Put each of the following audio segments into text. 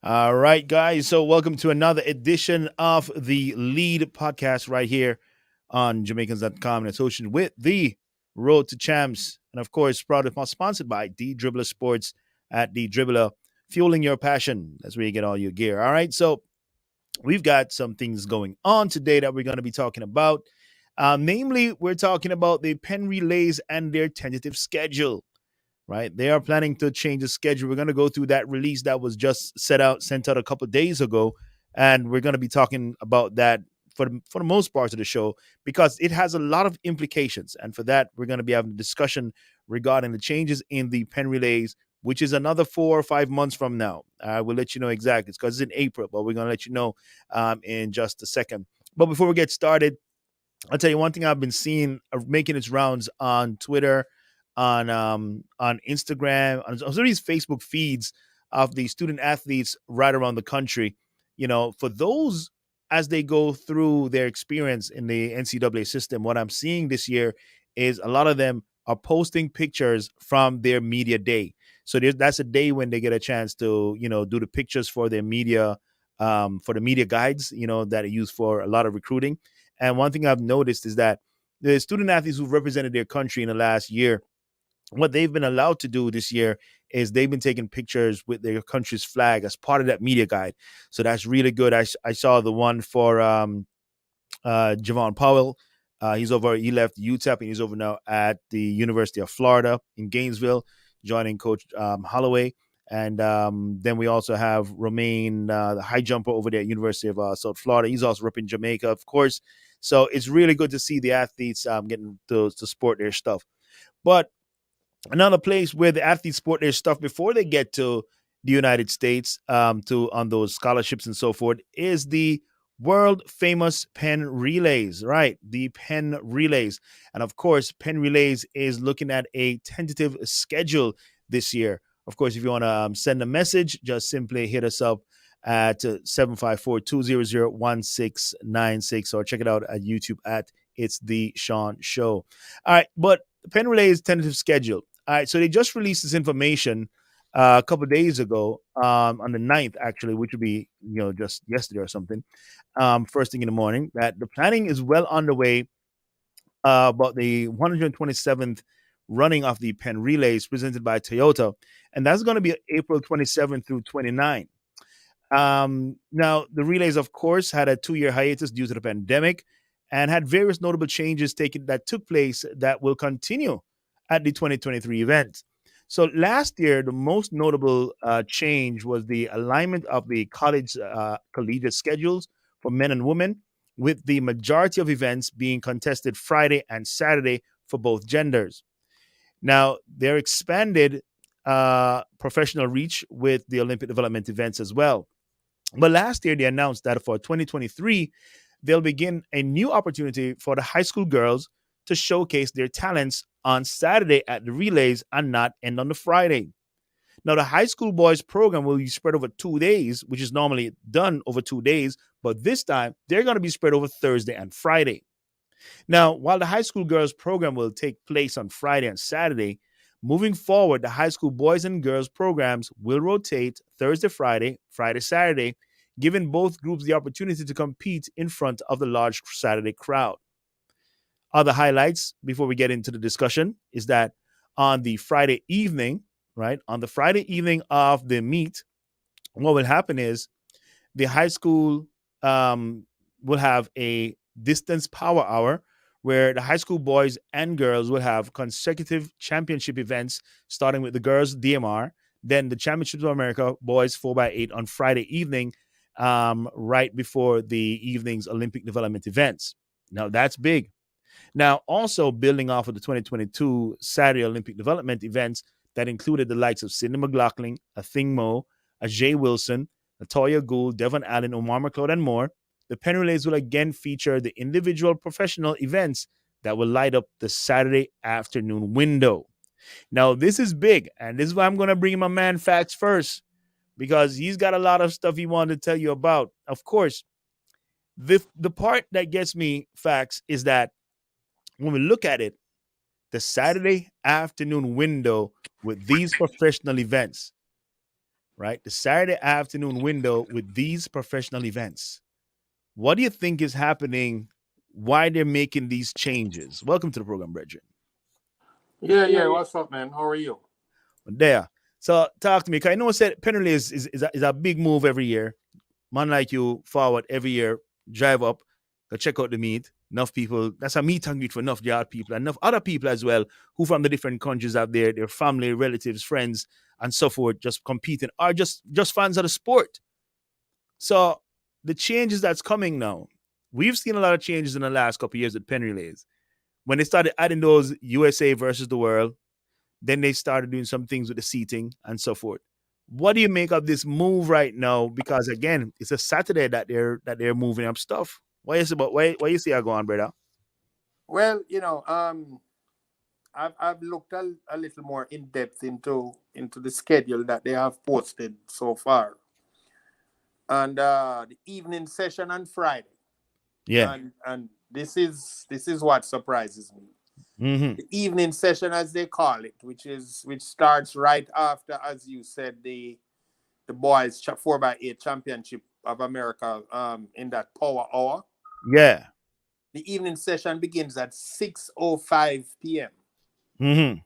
All right, guys. So, welcome to another edition of the Lead podcast right here on Jamaicans.com and associated with the Road to Champs. And of course, proud of sponsored by D Dribbler Sports at D Dribbler, fueling your passion. That's where you get all your gear. All right. So, we've got some things going on today that we're going to be talking about. Namely, we're talking about the Penn Relays and their tentative schedule, right? They are planning to change the schedule. We're going to go through that release that was just sent out a couple of days ago, and we're going to be talking about that for the most part of the show because it has a lot of implications. And for that, we're going to be having a discussion regarding the changes in the Penn Relays, which is another 4 or 5 months from now. I will let you know exactly. It's because it's in April, but we're going to let you know in just a second. But before we get started, I'll tell you one thing I've been seeing making its rounds on Twitter, on Instagram, on some of these Facebook feeds of the student athletes right around the country. For those as they go through their experience in the NCAA system, what I'm seeing this year is a lot of them are posting pictures from their media day. So that's a day when they get a chance to, do the pictures for their media, for the media guides, that are used for a lot of recruiting. And one thing I've noticed is that the student athletes who've represented their country in the last year, what they've been allowed to do this year is they've been taking pictures with their country's flag as part of that media guide. So that's really good. I saw the one for Javon Powell. He left UTEP and he's over now at the University of Florida in Gainesville, joining Coach Holloway. And then we also have Romaine, the high jumper over there at University of South Florida. He's also repping Jamaica, of course. So it's really good to see the athletes getting to sport their stuff. But another place where the athletes sport their stuff before they get to the United States, to on those scholarships and so forth, is the world famous Penn Relays, right? The Penn Relays. And of course, Penn Relays is looking at a tentative schedule this year. Of course, if you want to send a message, just simply hit us up at 754-200-1696 or check it out at YouTube at It's The Sean Show. All right, but Penn Relays tentative schedule. All right, so they just released this information a couple of days ago, on the 9th, actually, which would be, just yesterday or something, first thing in the morning, that the planning is well underway about the 127th running of the Penn Relays presented by Toyota, and that's going to be April 27th through 29th. Now, the relays, of course, had a 2-year hiatus due to the pandemic and had various notable changes that took place that will continue at the 2023 event. So last year, the most notable change was the alignment of the collegiate schedules for men and women, with the majority of events being contested Friday and Saturday for both genders. Now, they're expanded professional reach with the Olympic development events as well. But last year, they announced that for 2023, they'll begin a new opportunity for the high school girls to showcase their talents on Saturday at the relays and not end on the Friday. Now, the high school boys program will be spread over 2 days, which is normally done over 2 days, but this time they're going to be spread over Thursday and Friday. Now, while the high school girls program will take place on Friday and Saturday, moving forward, the high school boys and girls programs will rotate Thursday, Friday, Friday, Saturday, giving both groups the opportunity to compete in front of the large Saturday crowd. Other highlights before we get into the discussion is that on the Friday evening, right, on the Friday evening of the meet, what will happen is the high school will have a distance power hour where the high school boys and girls will have consecutive championship events, starting with the girls DMR, then the Championships of America boys 4x8 on Friday evening, right before the evening's Olympic development events. Now, that's big. Now, also building off of the 2022 Saturday Olympic development events that included the likes of Sidney McLaughlin, Athing Mo, Ajay Wilson, Latoya Gould, Devon Allen, Omar McLeod, and more, the Penn Relays will again feature the individual professional events that will light up the Saturday afternoon window. Now, this is big, and this is why I'm going to bring my man Facts first, because he's got a lot of stuff he wanted to tell you about. Of course, the part that gets me, Facts, is that when we look at it, the Saturday afternoon window with these professional events, right? The Saturday afternoon window with these professional events. What do you think is happening? Why they're making these changes? Welcome to the program, Bridget. Yeah, yeah. What's up, man? How are you? There. So talk to me. 'Cause I know said Penn Relays is a big move every year. Man like you forward every year, drive up, go check out the meet. Enough people. That's a meet and greet for enough yard people, and enough other people as well who from the different countries out there, their family, relatives, friends, and so forth, just competing or just fans of the sport. So the changes that's coming now, we've seen a lot of changes in the last couple of years with Penn Relays. When they started adding those USA versus the world, then they started doing some things with the seating and so forth. What do you make of this move right now? Because again, it's a Saturday that they're moving up stuff. Why is about why you see I go on, brother? Well, I've looked a little more in depth into the schedule that they have posted so far, and the evening session on Friday, Yeah. and this is what surprises me. Mm-hmm. The evening session, as they call it, which starts right after, as you said, the boys 4x8 championship of America in that power hour. Yeah. The evening session begins at 6:05 p.m. Mm-hmm.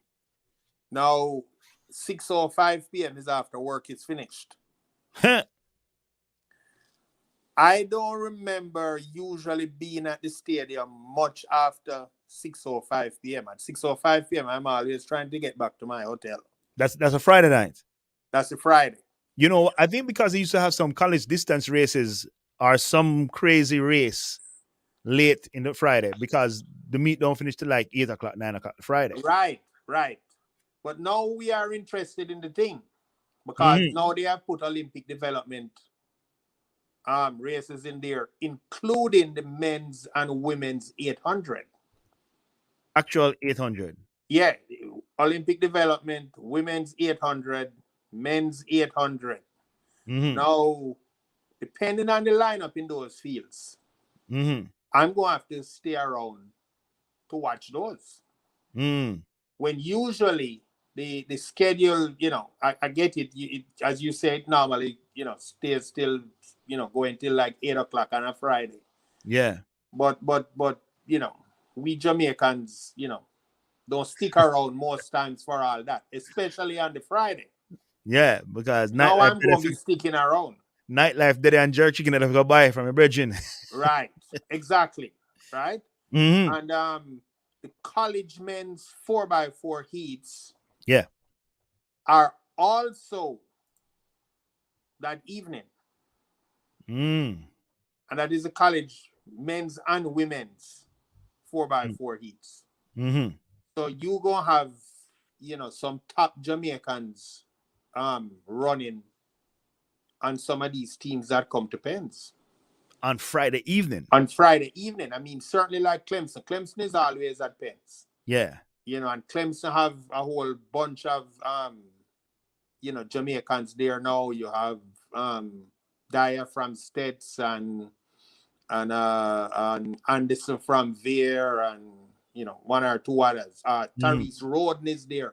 Now, 6:05 p.m. is after work is finished. I don't remember usually being at the stadium much after 6:05 p.m. At 6:05 p.m., I'm always trying to get back to my hotel. That's a Friday night. That's a Friday. You know, I think because they used to have some college distance races or some crazy race late in the Friday because the meet don't finish till like 8 o'clock, 9 o'clock Friday. Right, right. But now we are interested in the thing because Mm-hmm. now they have put Olympic development races in there, including the men's and women's 800. Actual 800. Yeah, Olympic development, women's 800, men's 800. Mm-hmm. Now, depending on the lineup in those fields, Mm-hmm. I'm going to have to stay around to watch those. Mm. When usually the schedule, I get it, as you said, normally, stays still, going till like 8 o'clock on a Friday. Yeah. But, we Jamaicans, don't stick around most times for all that, especially on the Friday. Yeah. Because Now nightlife I'm did going to be sticking around. nightlife did and jerk chicken that I go buy from a bridging. Right. Exactly. Right. Mm-hmm. And the college men's 4x4 heats Yeah. are also that evening. Mm. And that is the college men's and women's 4x4 heats. Mm-hmm. So you going to have, some top Jamaicans running on some of these teams that come to Pens. On Friday evening. On Friday evening. I mean, certainly like Clemson. Clemson is always at Pens. Yeah. And Clemson have a whole bunch of, Jamaicans there now. You have Dyer from Stets and Anderson from there and, one or two others. Mm-hmm. Tyrese Roden is there.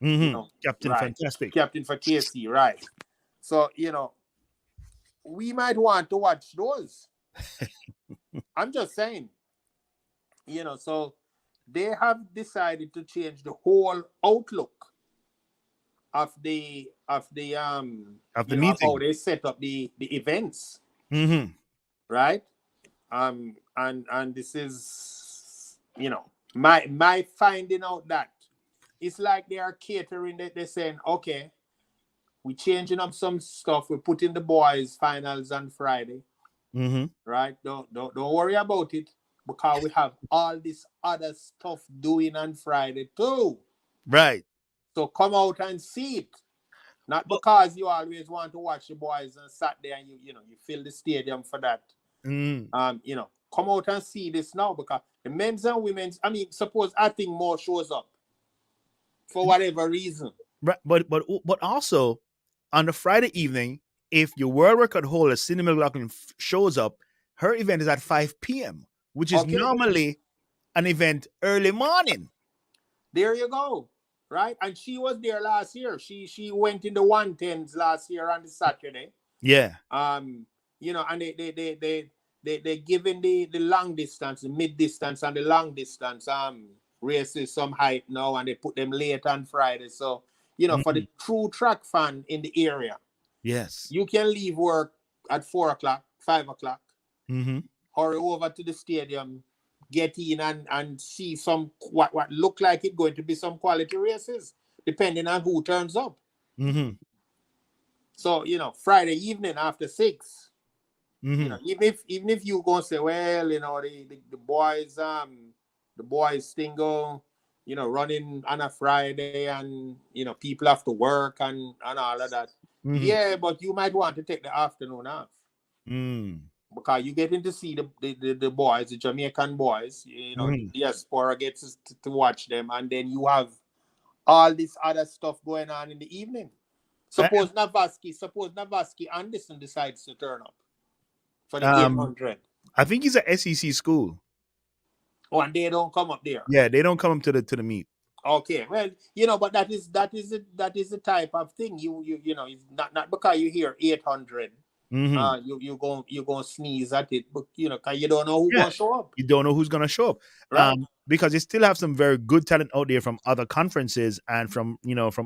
Mm-hmm. Captain Right. Fantastic. Captain for KC, right. So, we might want to watch those. I'm just saying, so they have decided to change the whole outlook of the Of the of meeting. how they set up the events, Mm-hmm. right? And this is my finding out that it's like they are catering that they're saying, okay, we're changing up some stuff. We're putting the boys finals on Friday. Mm-hmm. Right? Don't worry about it because we have all this other stuff doing on Friday too. Right. So come out and see it. Not But, because you always want to watch the boys on Saturday and you fill the stadium for that. mm, Come out and see this now because the men's and women's. I mean, suppose I think more shows up for whatever reason. right. But also on the Friday evening, if your world record holder Cindy McLaughlin shows up, her event is at 5 p.m., which is Okay, normally an event early morning. there you go. right? And she was there last year. She went in the 110s last year on the Saturday. Yeah. Um, and they giving the long distance, the mid distance, and the long distance races some height now, and they put them late on Friday. So for Hmm. the true track fan in the area, Yes. you can leave work at 4 o'clock, 5 o'clock, Hmm. hurry over to the stadium, get in and see some what look like it going to be some quality races, depending on who turns up. Hmm. So Friday evening after 6. Hmm. Even if you go and say, well, the boys thing go, running on a Friday, and people have to work and all of that. Hmm. Yeah, but you might want to take the afternoon off, Mm. because you getting to see the boys, the Jamaican boys, the Hmm. diaspora gets to watch them, and then you have all this other stuff going on in the evening. Suppose Navaski Anderson decides to turn up for the Um, 800. I think he's a SEC school. Oh, and they don't come up there. Yeah, they don't come up to the meet. Okay, well, but that is the type of thing it's not because you hear 800. Hmm. You going to sneeze at it, but because you don't know who Yeah, going to show up, you don't know who's gonna show up. right? Because they still have some very good talent out there from other conferences and from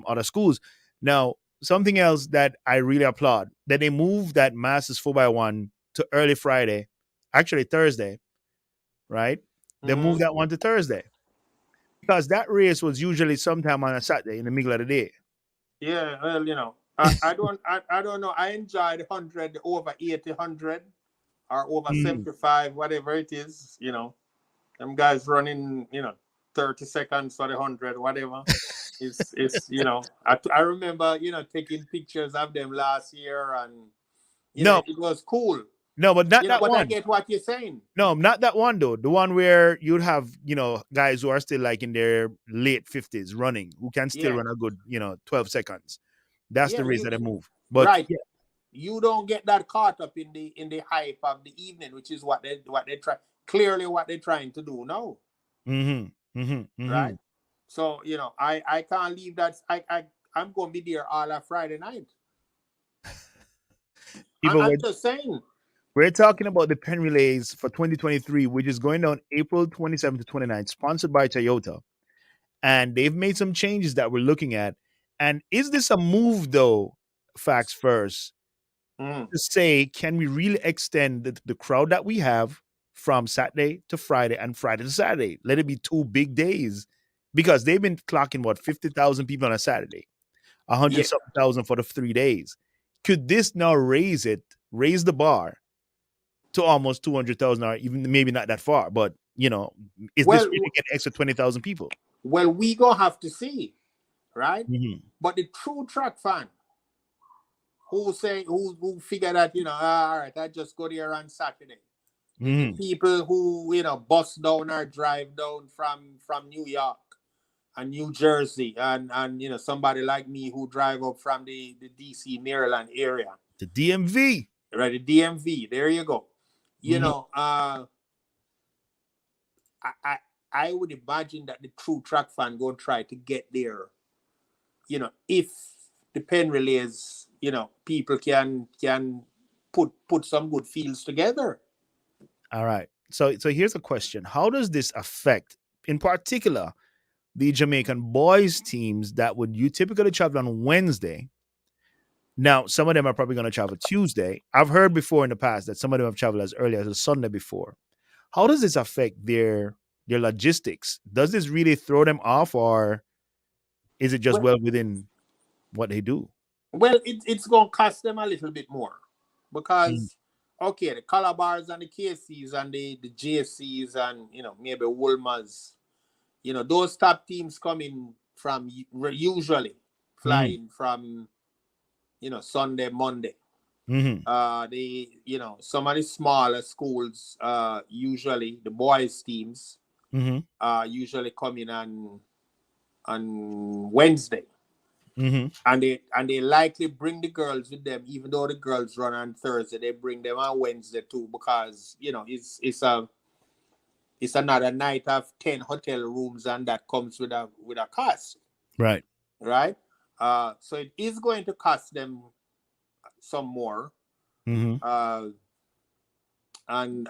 other schools. Now, something else that I really applaud that they moved that Masters 4x1 to early Friday, actually Thursday, right? They Mm-hmm. moved that one to Thursday because that race was usually sometime on a Saturday in the middle of the day. Yeah, well, I don't know. I enjoy the 100, over 80, 100, or over Mhm. 75, whatever it is. Them guys running 30 seconds for the 100, whatever. I remember taking pictures of them last year, and No, it was cool. no, but not that But I one. get what you're saying. No, not that one though. The one where you'd have, guys who are still like in their late 50s running, who can still Yeah, run a good, 12 seconds. That's yeah, the race that I move. But right. yeah. You don't get that caught up in the hype of the evening, which is what they try, clearly what they're trying to do now, Mm-hmm. Mm-hmm. Mm-hmm. right? So I can't leave that. I'm going to be there all of Friday night. People I'm were just saying. we're talking about the Penn Relays for 2023, which is going down April 27th to 29th, sponsored by Toyota. And they've made some changes that we're looking at. And is this a move though, facts first, Mm, to say, can we really extend the crowd that we have from Saturday to Friday and Friday to Saturday? Let it be 2 big days because they've been clocking what 50,000 people on a Saturday, a hundred yeah. something thousand for the 3 days. Could this now raise the bar to almost 200,000, or even maybe not that far? But is this Well, really get extra 20,000 people? we gonna have to see, right? Hmm. But the true track fan who figure that all right, I just go there on Saturday. The Hmm. people who bus down or drive down from New York and New Jersey, and somebody like me who drive up from the DC Maryland area, The DMV. right? The DMV. There you go. You Hmm. know, I I, I would imagine that the true track fan go try to get there. If the Penn Relays, people can put some good fields together. All right. So here's a question: how does this affect, in particular, the Jamaican boys teams that would you typically travel on Wednesday? Now, some of them are probably going to travel Tuesday. I've heard before in the past that some of them have traveled as early as a Sunday before. How does this affect their logistics? Does this really throw them off, or is it just Well, well within what they do? it's gonna cost them a little bit more, Mm. because okay, the Calabars and the KCs and the JCs and maybe Wolmers, those top teams coming from usually Mm-hmm. flying from Sunday, Monday. Mm-hmm. The some of the smaller schools, usually the boys teams, Mm-hmm. usually coming on Wednesday, Mm-hmm. and they likely bring the girls with them, even though the girls run on Thursday. They bring them on Wednesday too, because it's another night of 10 hotel rooms, and that comes with a cost. Right. right? So it is going to cost them some more. Mm-hmm. Uh, and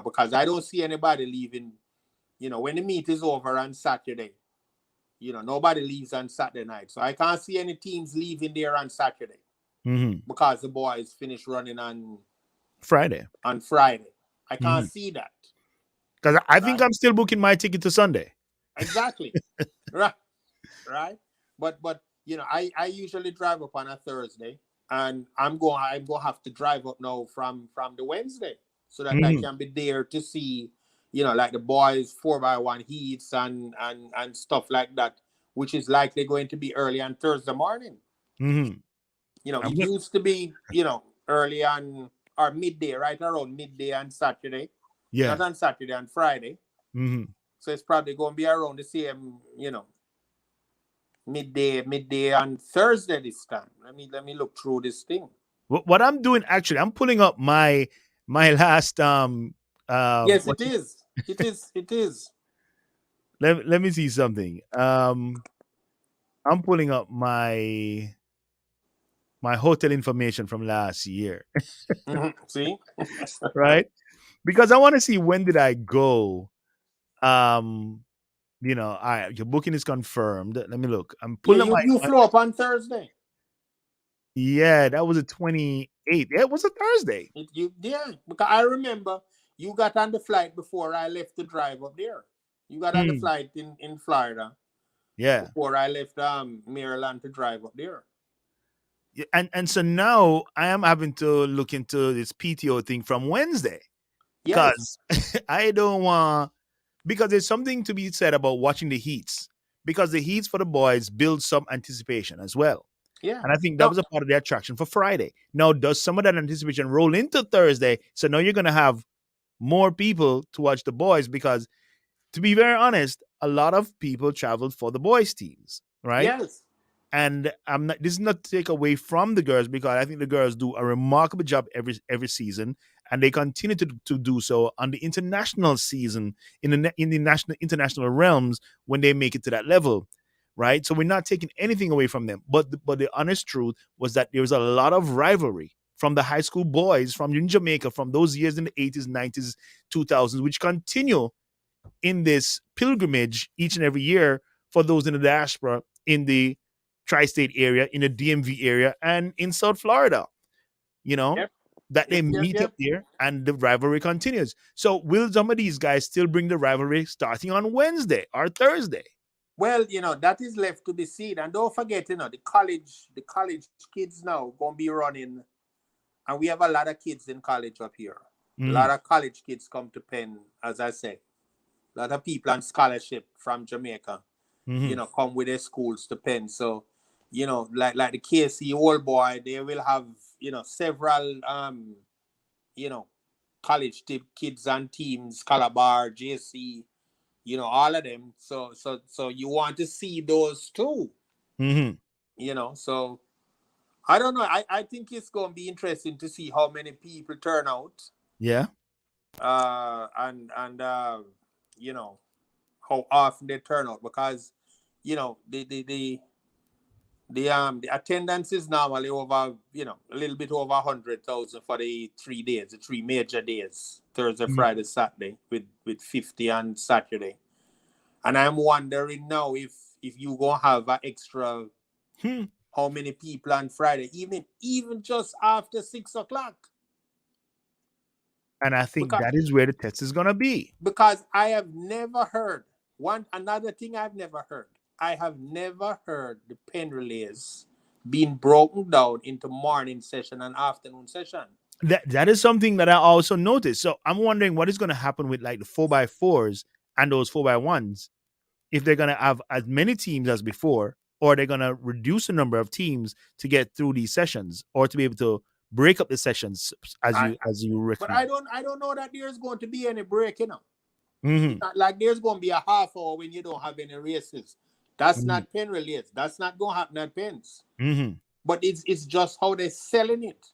because I don't see anybody leaving. When the meet is over on Saturday, nobody leaves on Saturday night, so I can't see any teams leaving there on Saturday Mm-hmm. because the boys finish running on Friday. Friday. I can't Mm-hmm. see that, Because I think right? I'm still booking my ticket to Sunday. Exactly, right, right. But I usually drive up on a Thursday, and I'm going to have to drive up now from the Wednesday so that I Mm-hmm. can be there to see, like the boys 4x1 heats and stuff like that, which is likely going to be early on Thursday morning. Mm-hmm. I'm It good. used to be, early on or midday, right around midday on Saturday, Yeah. not on Saturday, on Friday. Mm-hmm. So it's probably going to be around the same, midday on Thursday this time. Let me look through this thing. What I'm doing actually, I'm pulling up my last Yes, what it is. It is. It is. let me see something. I'm pulling up my hotel information from last year, See? right? Because I want to see when did I go. Um, all right, your booking is confirmed. Let me look. I'm Yeah, pulling up you flew up on Thursday. yeah, that was a 28th. Yeah, it was a Thursday. Yeah, because I remember you got on the flight before I left to drive up there. You got on the Mhm. flight in Florida Yeah. before I left Maryland to drive up there. Yeah, and so now I am having to look into this PTO thing from Wednesday Yes. because I don't want because there's something to be said about watching the heats because the heats for the boys build some anticipation as well. Yeah. And I think that No. was a part of the attraction for Friday. Now, does some of that anticipation roll into Thursday? So now you're going to have more people to watch the boys because, to be very honest, a lot of people traveled for the boys' teams, right? Yes. And I'm not. This is not to take away from the girls because I think the girls do a remarkable job every season, and they continue to do so on the international season in the national international realms when they make it to that level, right? So we're not taking anything away from them, but the honest truth was that there was a lot of rivalry from the high school boys from in Jamaica from those years in the 80s, 90s, 2000s, which continue in this pilgrimage each and every year for those in the diaspora in the tri-state area, in the DMV area, and in South Florida, you know, Yep. that they Yep. Yep. meet up Yep. there and the rivalry continues. So will some of these guys still bring the rivalry starting on Wednesday or Thursday? Well, that is left to be seen. And don't forget, the college kids now gonna be running, and we have a lot of kids in college up here. A Mm-hmm. lot of college kids come to Penn, as I say. A lot of people on scholarship from Jamaica, Mm-hmm. come with their schools to Penn. So, like the KC old boy, they will have, several you know, college kids and teams, Calabar, JC, all of them. So you want to see those too, Mm-hmm. So I don't know. I think it's gonna be interesting to see how many people turn out. Yeah. And you know, how often they turn out because the attendance is normally over, a little bit over 100,000 for the 3 days, the three major days, Thursday, Mm-hmm. Friday, Saturday, with 50 on Saturday. And I'm wondering now if you gonna have an extra, Hmm. how many people on Friday, even just after 6 o'clock. And I think Because that is where the test is gonna be. because I have never heard another thing I've never heard. I have never heard the Penn Relays being broken down into morning session and afternoon session. That is something that I also noticed. So I'm wondering what is going to happen with like the 4x4s and those 4x1s if they're going to have as many teams as before, or they're going to reduce the number of teams to get through these sessions, or to be able to break up the sessions I, as you but I recommend. don't I don't know that there's going to be any break. Mm-hmm. It's not like there's going to be a half hour when you don't have any races. That's Mm-hmm. not Penn Relays. That's not going to happen at Penn's. Mm-hmm. But it's just how they're selling it.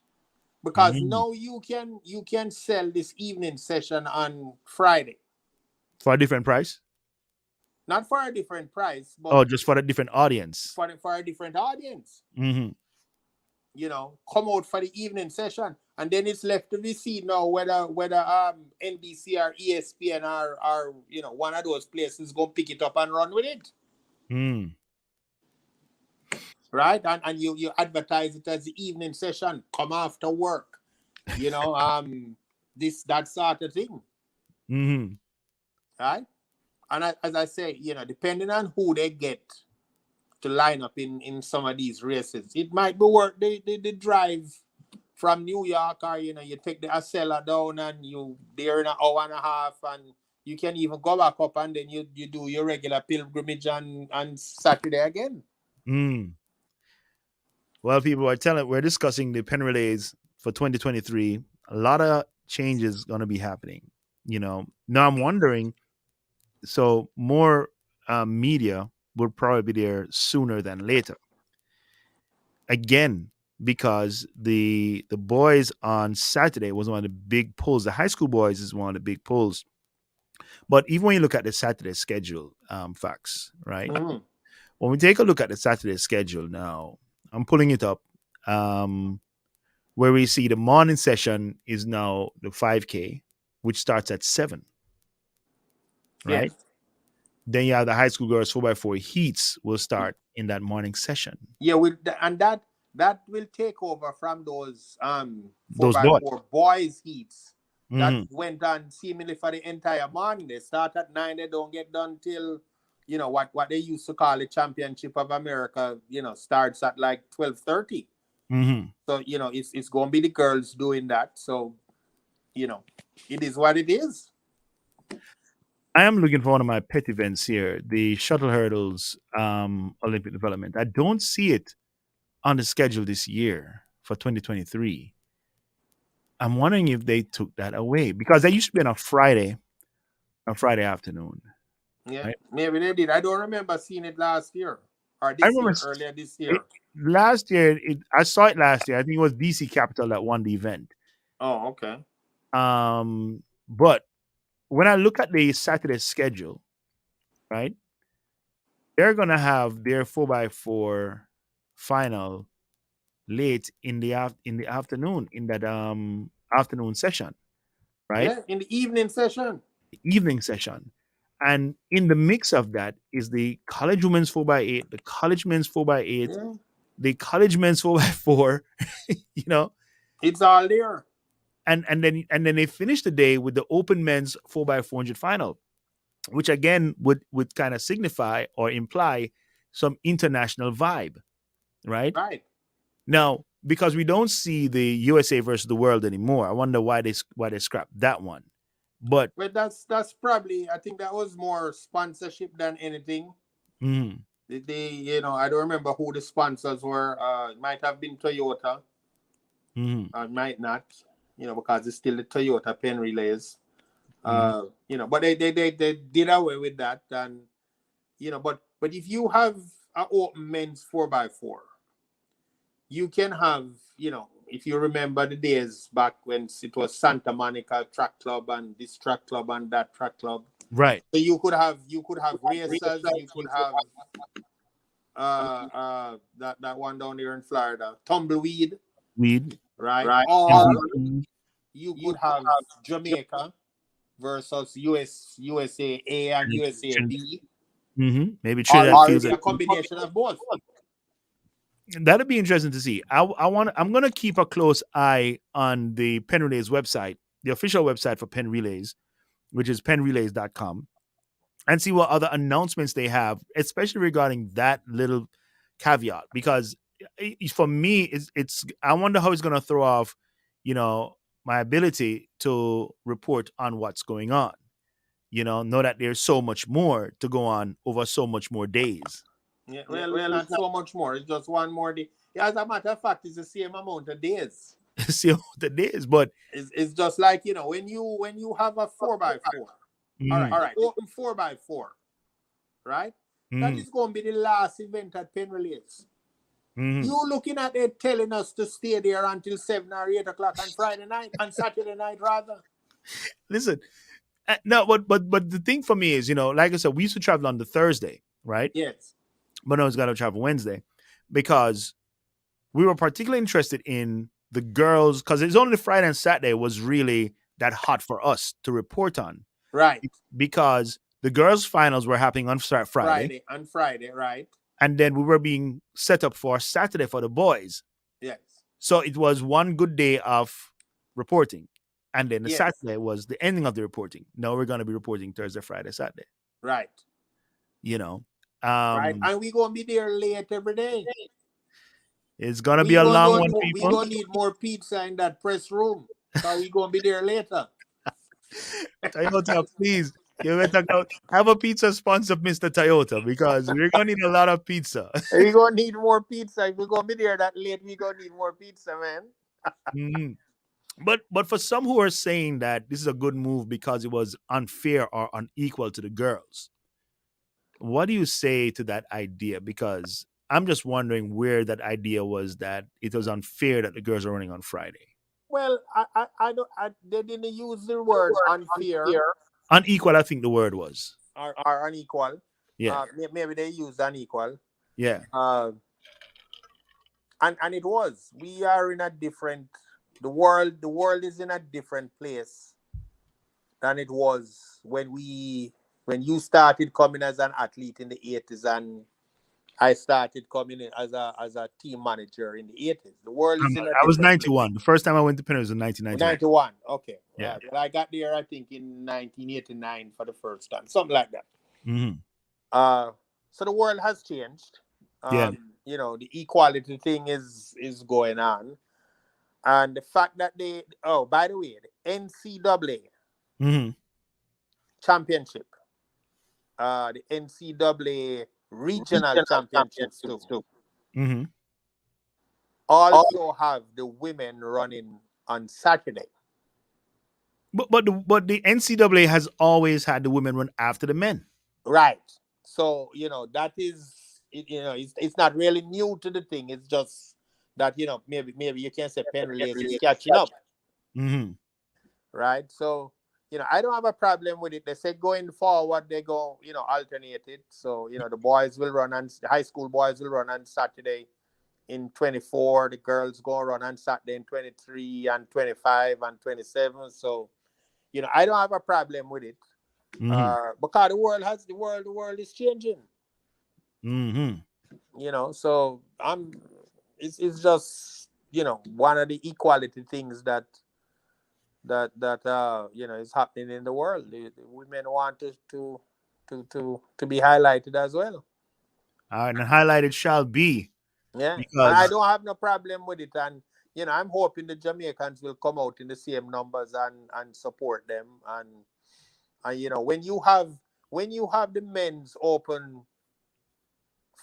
Because Mm-hmm. now you can sell this evening session on Friday For a different price. not for a different price, but Oh, just for a different audience. for a different audience. Mm-hmm. Come out for the evening session, and then it's left to be seen now whether NBC or ESPN or one of those places gonna pick it up and run with it, Mm. right? And you advertise it as the evening session, come after work, this that sort of thing, Mm-hmm. right? And as I say, depending on who they get to line up in some of these races, it might be worth the drive from New York, or you take the Acela down and you there in an hour and a half, and you can even go back up and then you do your regular pilgrimage on Saturday again. Mm. Well, people are telling we're discussing the Penn Relays for 2023. A lot of changes going to be happening. Now I'm wondering. So more media will probably be there sooner than later. Again, because the boys on Saturday was one of the big pulls. The high school boys is one of the big pulls. But even when you look at the Saturday schedule, facts, right? Mm-hmm. When we take a look at the Saturday schedule now, I'm pulling it up. Um, where we see the morning session is now the 5K, which starts at 7, right? Yes. Then you have the high school girls 4x4 heats will start in that morning session. Yeah, and that will take over from those four Those by boys. four boys heats that Mm-hmm. went on seemingly for the entire morning. They start at 9, they don't get done till what they used to call the Championship of America. Starts at like 12:30. Mm-hmm. So it's going to be the girls doing that. So you know it is what it is. I am looking for one of my pet events here, the shuttle hurdles Olympic development. I don't see it on the schedule this year for 2023. I'm wondering if they took that away because that used to be on a Friday afternoon, Yeah, right? maybe they did. I don't remember seeing it last year or I this remember year, earlier this it, year. last year. I saw it last year. I think it was DC Capital that won the event. Oh, okay. But when I look at the Saturday schedule, right, they're gonna have their 4x4 final late in the afternoon in that afternoon session, right? Yeah, in the evening session. Evening session. And in the mix of that is the college women's 4x8, the college men's 4x8, Yeah, the college men's 4x4, you know, it's all there. and then they finish the day with the open men's 4x400 final, which again would kind of signify or imply some international vibe, right? Right. Now, because we don't see the USA versus the world anymore, I wonder why they scrapped that one. But But that's probably, I think that was more sponsorship than anything. mm, I don't remember who the sponsors were. It might have been Toyota. mm, It might not. Because it's still the Toyota Penn Relays. mm, But they did away with that, and but if you have an open men's 4x4, you can have, if you remember the days back when it was Santa Monica Track Club and this track club and that track club. right. So you could have racers, you could have that one down here in Florida, tumbleweed, Weed. right? Right. Or MVP. you could have Jamaica versus USA and USA B, Maybe or Trinidad it feels could be that a combination of both. that'd be interesting to see. I'm gonna keep a close eye on the Penn Relays website, the official website for Penn Relays, which is penrelays.com, and see what other announcements they have, especially regarding that little caveat. Because for me, it's I wonder how it's going to throw off, you know, my ability to report on what's going on. Know that there's so much more to go on over so much more days. Yeah, well, it's not so much more. It's just one more day. Yeah, as a matter of fact, it's the same amount of days. See what it is, but It's just like when you have a 4x4. mm, All right, open 4x4, right? That mm, is going to be the last event at Penn Relays. mm. You looking at it telling us to stay there until 7 or 8 o'clock on Friday night, on Saturday night rather. Listen, No, but the thing for me is, like I said, we used to travel on the Thursday, right? Yes. But now it's got to travel Wednesday because we were particularly interested in the girls because it's only the Friday and Saturday was really that hot for us to report on Right. because the girls' finals were happening on Friday, Friday on Friday. Right. and then we were being set up for Saturday for the boys. Yes. So it was one good day of reporting, and then the Yes. Saturday was the ending of the reporting. Now we're going to be reporting Thursday, Friday, Saturday. Right. You know, Right. um, And we gonna be there late every day. it's going to be We a gonna long need one, more, we people. gonna need more pizza in that press room. Cause we gonna be there later. Toyota, please. You better go have a pizza sponsor, Mr. Toyota, because we're gonna need a lot of pizza. We gonna need more pizza. If we gonna be there that late, we gonna need more pizza, man. Mhm. But for some who are saying that this is a good move because it was unfair or unequal to the girls, what do you say to that idea? Because I'm just wondering where that idea was that it was unfair that the girls are running on Friday. Well, I don't. They didn't use the word unfair Unequal, I think the word was. or unequal. Yeah, Maybe they used unequal. yeah. Uh, and it was. We are in a different. The world is in a different place than it was when you started coming as an athlete in the 80s, and I started coming in as a team manager in the 80s. The world is in a I was different place. 91. The first time I went to Penn was in 1991. 91. Okay. Yeah. Right. Well, I got there, I think, in 1989 for the first time, something like that. Hmm. Uh, so the world has changed. Yeah. The equality thing is going on, and the fact that by the way, the NCAA Hmm. championship, the NCAA regional Regional championships too, championships too. Hmm. also have the women running on Saturday. But the NCAA has always had the women run after the men. Right. So, that is it's not really new to the thing. It's just that, maybe you can say Penn Relays is catching up, Hmm. right? So, I don't have a problem with it. They say going forward they go, alternate it. So, the high school boys will run on Saturday in 24, the girls go run on Saturday in 23 and 25 and 27. So, I don't have a problem with it. Hmm. Because the world is changing. Hmm. So it's just one of the equality things that is happening in the world. The women want to be highlighted as well. And highlighted shall be Yeah, and I because don't have no problem with it. And I'm hoping the Jamaicans will come out in the same numbers and support them. And when you have the men's open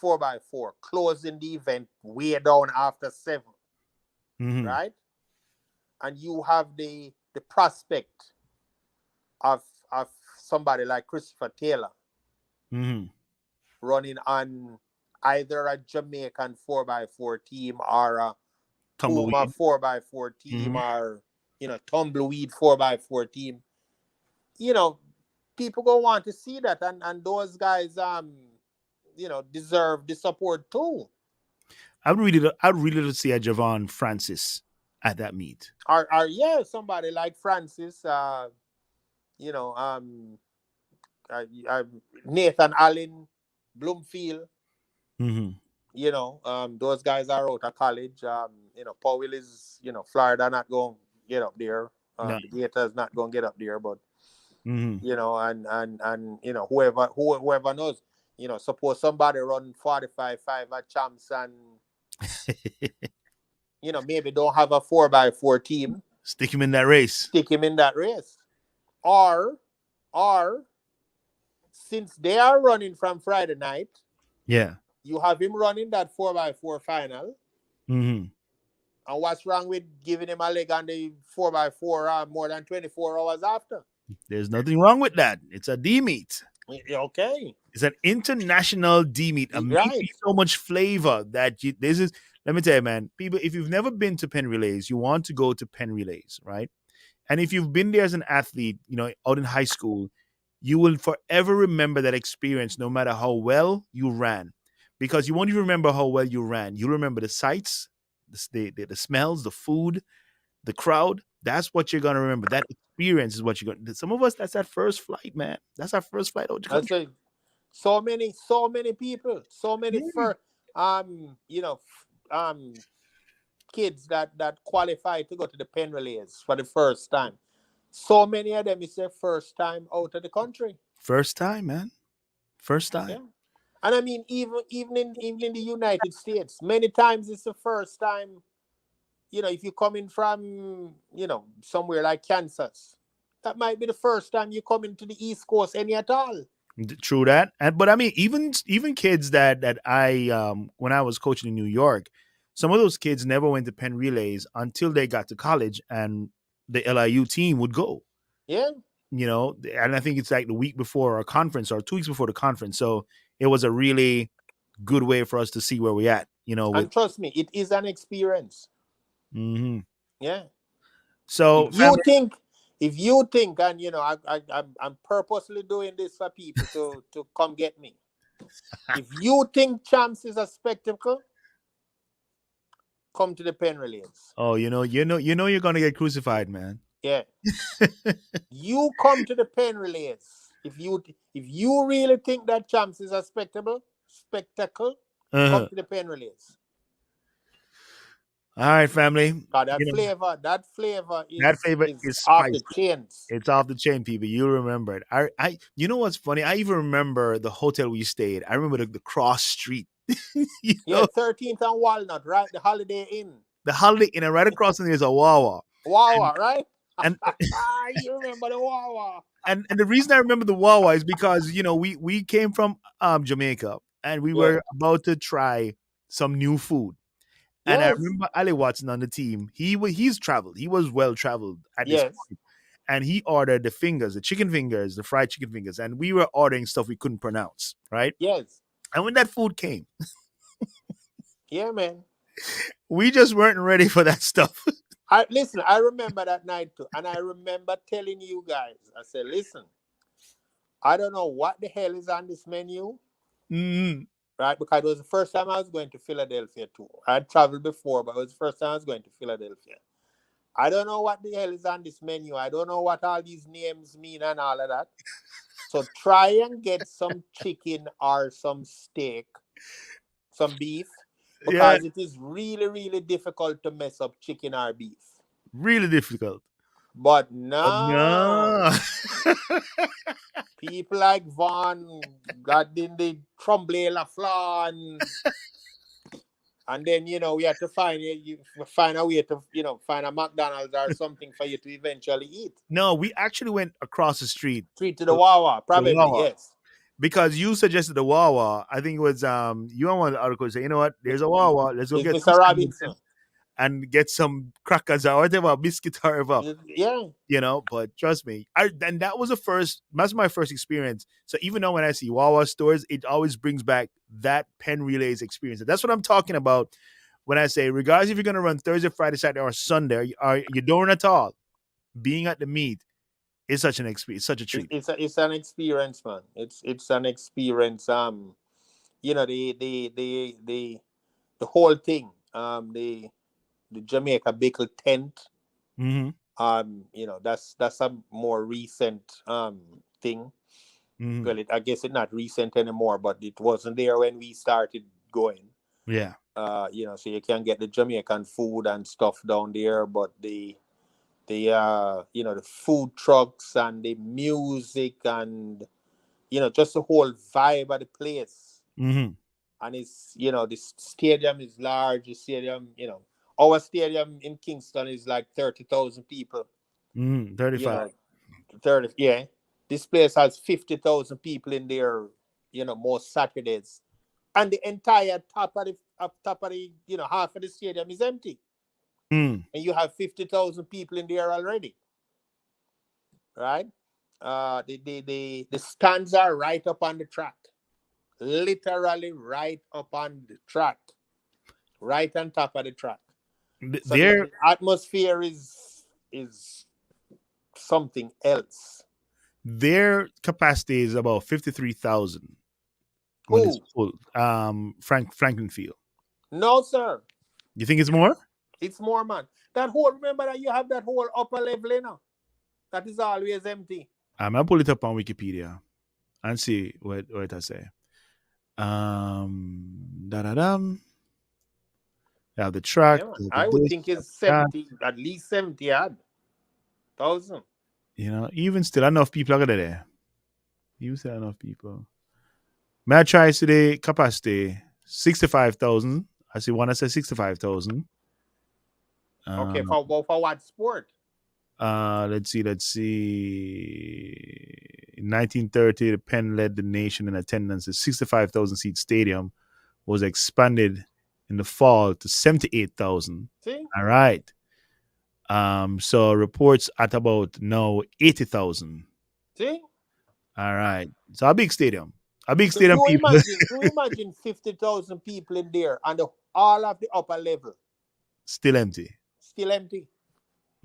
4x4 closing the event way down after 7, hmm right? And you have the prospect of of somebody like Christopher Taylor hmm running on either a Jamaican 4x4 team or a Puma tumbleweed. 4x4 team Hmm. or Tumbleweed 4x4 team. You know, People go want to see that, and those guys deserve the support too. I'd really love to see a Javon Francis at that meet. Or yeah, somebody like Francis, you know, Nathan Allen, Bloomfield. Hmm. Those guys are out of college. Powell is, Florida not going to get up there. No. The Gators not going to get up there, but Hmm. and whoever knows, suppose somebody run 45-5 at champs and maybe don't have a 4x4 team, Stick him in that race. stick him in that race, or since they are running from Friday night, Yeah. you have him running that 4x4 final. Hmm. And what's wrong with giving him a leg on the 4x4 more than 24 hours after? There's nothing wrong with that. It's a D meet. Okay. It's an international D meet. A meet with Right. so much flavor that this is. Let me tell you, man. People, if you've never been to Penn Relays, you want to go to Penn Relays, right? And if you've been there as an athlete, out in high school, you will forever remember that experience no matter how well you ran. Because you won't even remember how well you ran. You'll remember the sights, the smells, the food, the crowd. That's what you're going to remember. That experience is what you're going to. Some of us, that's that first flight, man. That's our first flight out the I country. say so many people, so many Yeah. for kids that qualify to go to the Penn Relays for the first time. So many of them is their first time out of the country. First time, man. First time. Yeah. And I mean, even in the United States, many times it's the first time. If you're coming from somewhere like Kansas, that might be the first time you come into the East Coast any at all. True that. But I mean, even kids that I when I was coaching in New York, some of those kids never went to Penn Relays until they got to college, and the LIU team would go. Yeah. And I think it's like the week before our conference or 2 weeks before the conference. So it was a really good way for us to see where we at. With And trust me, it is an experience. hmm Yeah. If so you family. think, if you think, and I'm purposely doing this for people to come get me. If you think champs is a spectacle, come to the Penn Relays. Oh, you're gonna get crucified, man. Yeah. You come to the Penn Relays. If you really think that champs is a spectacle, come Uh-huh. to the Penn Relays. All right, family. God, that You know flavor that is flavor is is off the spicy. chains. It's off the chain, people. You remember it. You know what's funny? I even remember the hotel we stayed. I remember the cross street. you Yeah, know, 13th and Walnut, right? The Holiday Inn. the Holiday Inn, and right across from there's a Wawa. And Wawa, right? and You remember the Wawa? and the reason I remember the Wawa is because we came from Jamaica, and we Yeah. were about to try some new food. And I Yes. remember Ali Watson on the team. He's traveled. He was well traveled at this Yes. point, and he ordered the fingers, the chicken fingers, the fried chicken fingers, and we were ordering stuff we couldn't pronounce, right? Yes. And when that food came, Yeah, man. we just weren't ready for that stuff. I remember that night too, and I remember telling you guys. I said, listen, I don't know what the hell is on this menu, Mm, right? Because it was the first time I was going to Philadelphia too. I had traveled before, but it was the first time I was going to Philadelphia. I don't know what the hell is on this menu. I don't know what all these names mean and all of that. So try and get some chicken or some steak, some beef, yeah, because it is really, really difficult to mess up chicken or beef. really difficult. But No. no, people like Vaughn got in the Tremblay La Fleur, and then we had to find a way to find a McDonald's or something for you to eventually eat. No, we actually went across the street Treat to the to Wawa, the probably Wawa yes. because you suggested the Wawa. I think it was you on one of the articles say, you know what? There's a Wawa. Let's go It's get some Mr. Robinson. sandwiches and get some crackers or whatever, biscuit or whatever. Yeah. But trust me, and that was the first. That's my first experience. So even though when I see Wawa stores, it always brings back that Penn Relays experience. That's what I'm talking about when I say, regardless if you're going to run Thursday, Friday, Saturday, or Sunday, or you don't run at all, being at the meet is such an experience, such a It's treat. it's an experience, man. It's an experience. The whole thing. The Jamaica Bickle tent. Mm-hmm. That's a more recent thing. Mm-hmm. Well, I guess it's not recent anymore, but it wasn't there when we started going. Yeah. So you can get the Jamaican food and stuff down there, but the food trucks and the music and just the whole vibe of the place. Mm-hmm. And the stadium is large. The stadium, our stadium in Kingston is like 30,000 people. Mm-hmm. You 35. know, 30, yeah. This place has 50,000 people in there. Most Saturdays, and the entire top of the half of the stadium is empty, Mm. and you have 50,000 people in there already, right? The stands are right up on the track, literally right up on the track, right on top of the track. So the, There, the atmosphere is something else. Their capacity is about 53,000 when it's Who? full. Franklin Field. No, sir. You think it's more? It's more, man. That whole, remember that you have that whole upper level, that is always empty. I'll pull it up on Wikipedia and see what I say. Da da dum. They have the track, Yeah, man. they have the I would this, think they have it's the that. 70, at least 70 odd thousand. Even still, enough people are there. You still enough people. May I try today capacity 65,000. I see one that says 65,000. Okay, Uh, for what sport? let's see. In 1930, the Penn led the nation in attendance. The 65,000 seat stadium was expanded in the fall to 78,000. See? All right. So reports at about now 80,000. See? All right. So a big stadium. A big So stadium, people. do imagine 50,000 people in there and all of the upper level Still empty. still empty.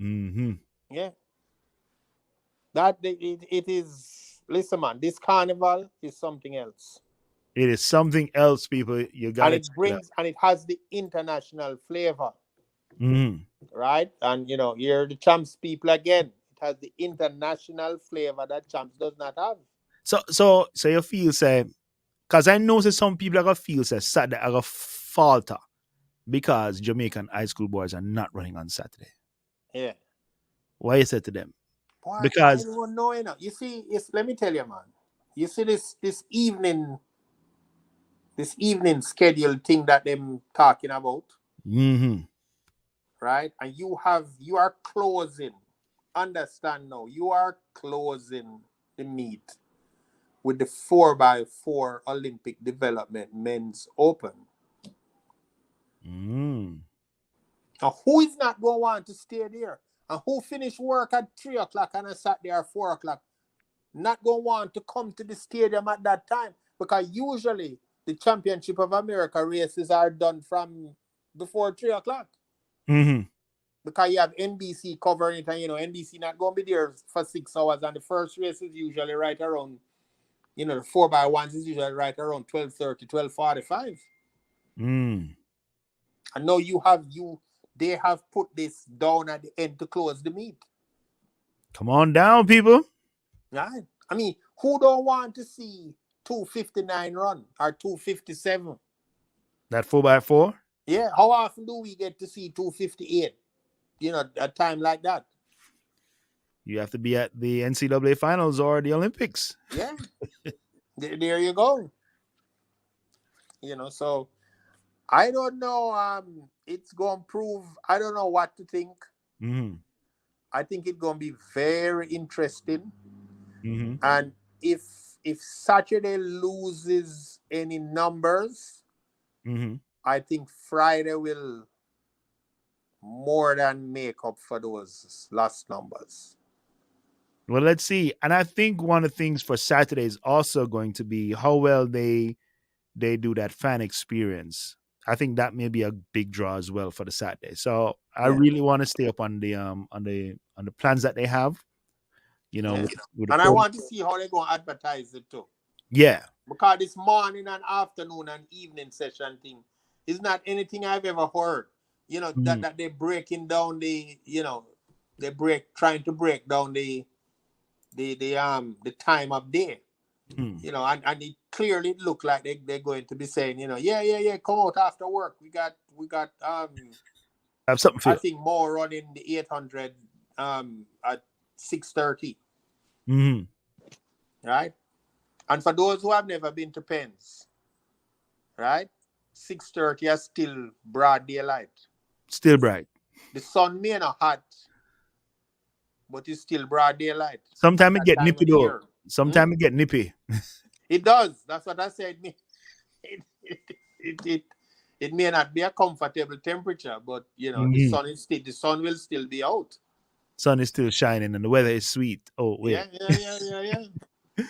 Mm-hmm. Yeah. It is, listen, man, this carnival is something else. It is something else, people. You And gotta it check it out. brings, and it has the international flavor, Mm-hmm. right? And, you're the champs people again. It has the international flavor that champs does not have. So you feel say, because I know that some people are gonna feel say Saturday are gonna falter because Jamaican high school boys are not running on Saturday. Yeah. Why you say to them? Boy, I Because don't know, You see, let me tell you, man. You see this evening schedule thing that them talking about, mm-hmm. right? And you are closing. Understand now, you are closing the meet with the 4x4 Olympic Development Men's Open. Mm. Now, who is not going to want to stay there? And who finish work at 3 o'clock and a Saturday or 4 o'clock? Not going to want to come to the stadium at that time. Because usually the Championship of America races are done from before 3 o'clock. Mm-hmm. Because you have NBC covering it, and NBC not going to be there for 6 hours. And the first race is usually right around, the 4x1s is usually right around 12:30, 12:45. Mm. And now they have put this down at the end to close the meet. Come on down, people. Right? I mean, who don't want to see 259 run or 257? That 4x4. Yeah, how often do we get to see 258? A time like that. You have to be at the NCAA finals or the Olympics. Yeah, there you go. So I don't know. It's gonna prove. I don't know what to think. Mm-hmm. I think it's gonna be very interesting. Mm-hmm. And if Saturday loses any numbers, Mm-hmm. I think Friday will more than make up for those lost numbers. Well, let's see. And I think one of the things for Saturday is also going to be how well they do that fan experience. I think that may be a big draw as well for the Saturday. So I Yeah, really want to stay up on the plans that they have. yeah. With the And I program. want to see how they're going to advertise it too. Yeah. Because this morning and afternoon and evening session thing is not anything I've ever heard. Mm-hmm. That they're breaking down trying to break down the time of day. And it clearly looked like they're going to be saying, yeah, come out after work. We got Have something I feel. think more running the 800 at 6:30, Mm-hmm. right? And for those who have never been to Penn's, right? 6:30 is still broad daylight. Still bright. The sun may not hot, but it's still broad daylight at Sometimes it that get time of nippy the though. year. Hmm? Sometimes it get nippy. It does. That's what I said. It, it, it, it, it may not be a comfortable temperature, but the Mm-hmm. sun will still be out. Sun is still shining and the weather is sweet. Oh Yeah, wait. yeah, yeah, yeah, yeah.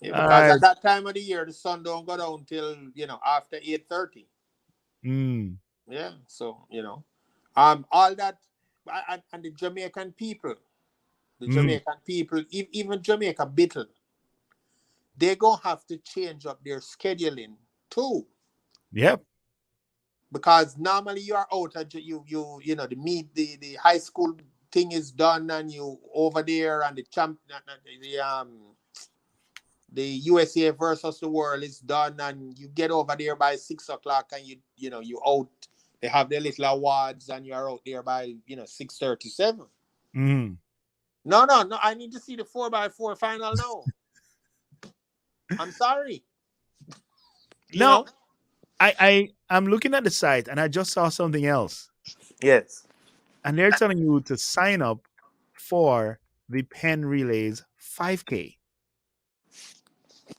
Yeah, All because right. at that time of the year, the sun don't go down till after 8:30. Mm. Yeah, so all that, and the Jamaican people. The Mhm. Jamaican people, even Jamaica Bittle, they're gonna have to change up their scheduling too. Yep. Because normally you are out at you know the meet the high school thing is done and you over there and the USA versus the world is done and you get over there by 6 o'clock and you out. They have their little awards and you're out there by 6:37. Mhm. No, no, no. I need to see the 4x4 final now. I'm sorry. You Now, know. I'm looking at the site and I just saw something else. Yes. And they're telling you to sign up for the Penn Relays 5K.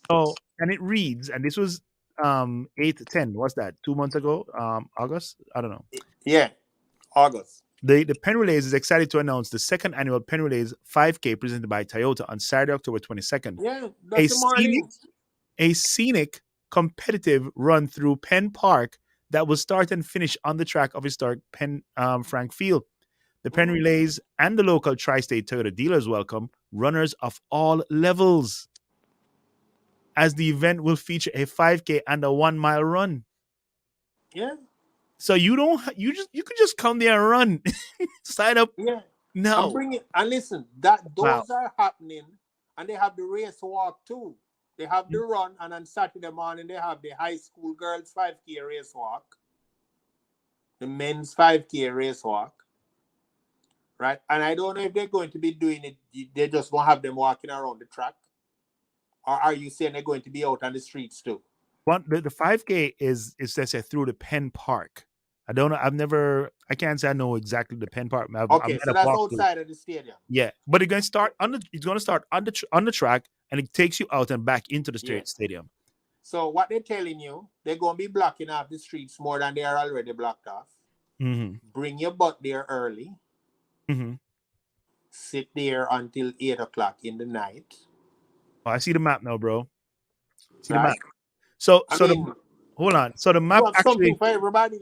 So, and it reads, and this was 8 to 10. What's that? 2 months ago? August? I don't know. Yeah. August. The Penn Relays is excited to announce the second annual Penn Relays 5K presented by Toyota on Saturday, October 22nd. Yeah. A That's the scenic, morning. a scenic, competitive run through Penn Park that will start and finish on the track of historic Penn Frank Field. The Penn Mm. Relays and the local tri-state Toyota dealers welcome runners of all levels, as the event will feature a 5K and a 1 mile run. Yeah. So you don't you could just come there and run. Sign up Yeah. I'm now. bringing and listen. That Wow. those are happening, and they have the race walk too. They have the run, and on Saturday morning they have the high school girls 5K race walk, the men's 5K race walk, right? And I don't know if they're going to be doing it. They just won't have them walking around the track, or are you saying they're going to be out on the streets too? The 5K is let's say through the Penn Park. I don't know. I've never. I can't say I know exactly the Penn Park. I Okay, might so have that's walked through. outside of the stadium. Yeah, but it's going to start on the. It's going to start on the track, and it takes you out and back into the Yeah. stadium. So what they're telling you, they're going to be blocking off the streets more than they are already blocked off. Mm-hmm. Bring your butt there early. Mm-hmm. Sit there until 8 o'clock in the night. Oh, I see the map now, bro. See the Right? map. So I so the mean, hold on. So the you map have something actually for everybody.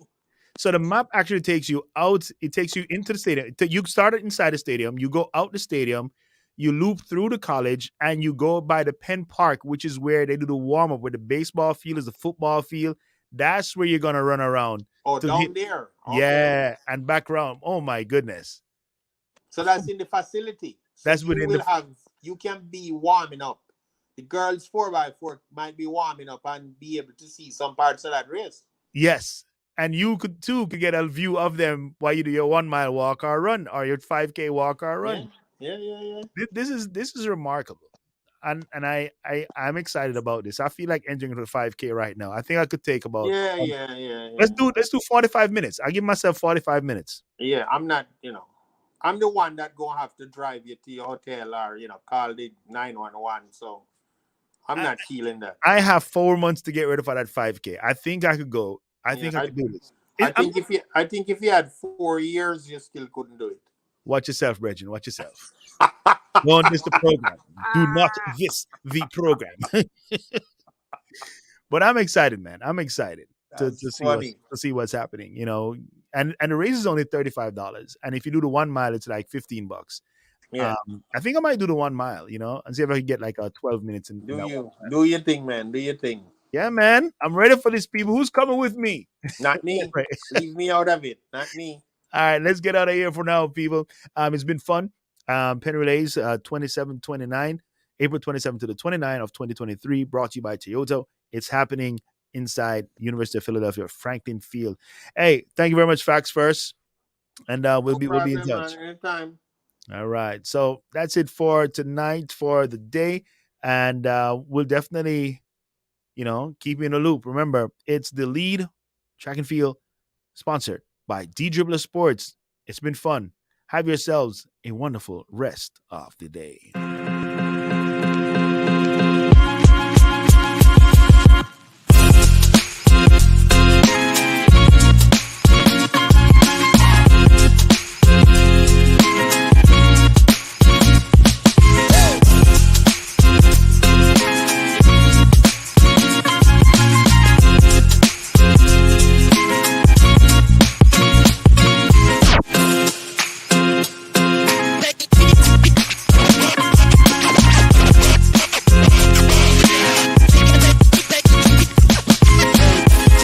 takes you out. It takes you into the stadium. You start it inside the stadium. You go out the stadium. You loop through the college and you go by the Penn Park, which is where they do the warm up, where the baseball field is the football field. That's where you're gonna run around Oh, to hit. down there. Okay. Yeah, and back around. Oh my goodness. So that's in the facility. So That's within the you can be warming up. The girls 4x4 might be warming up and be able to see some parts of that race. yes. And you could get a view of them while you do your 1 mile walk or run or your 5K walk or Yeah. run. Yeah, yeah, yeah. This is remarkable. And I'm excited about this. I feel like entering for the 5K right now. I think I could take about Yeah, yeah, yeah, let's yeah. do 45 minutes. I give myself 45 minutes. Yeah, I'm not, I'm the one that gonna have to drive you to your hotel or, call the 911. So I'm I, not feeling that. I have 4 months to get ready for that 5K. I think I could go. I Yeah, think I could do this. I'm I think if you had 4 years, you still couldn't do it. watch yourself, Bregin. Watch yourself. Don't miss the program. Do not miss the program. But I'm excited, man. I'm excited That's to see funny. what's happening. And the race is only $35, and if you do the 1 mile, it's like $15. Yeah. I think I might do the 1 mile, and see if I can get like 12 minutes in that one. Do your thing, man. Do your thing. Yeah, man. I'm ready for these people. Who's coming with me? Not me. Right. Leave me out of it. Not me. All right, let's get out of here for now, people. It's been fun. Penn Relays 27 29, April 27th to the 29th of 2023, brought to you by Toyota. It's happening inside University of Philadelphia, Franklin Field. Hey, thank you very much, Facts First. And No we'll be in problem, man. touch. Anytime. All right. So that's it for tonight for the day. And we'll definitely, keep you in the loop. Remember, it's the lead track and field sponsored by D Dribbler Sports. It's been fun. Have yourselves a wonderful rest of the day.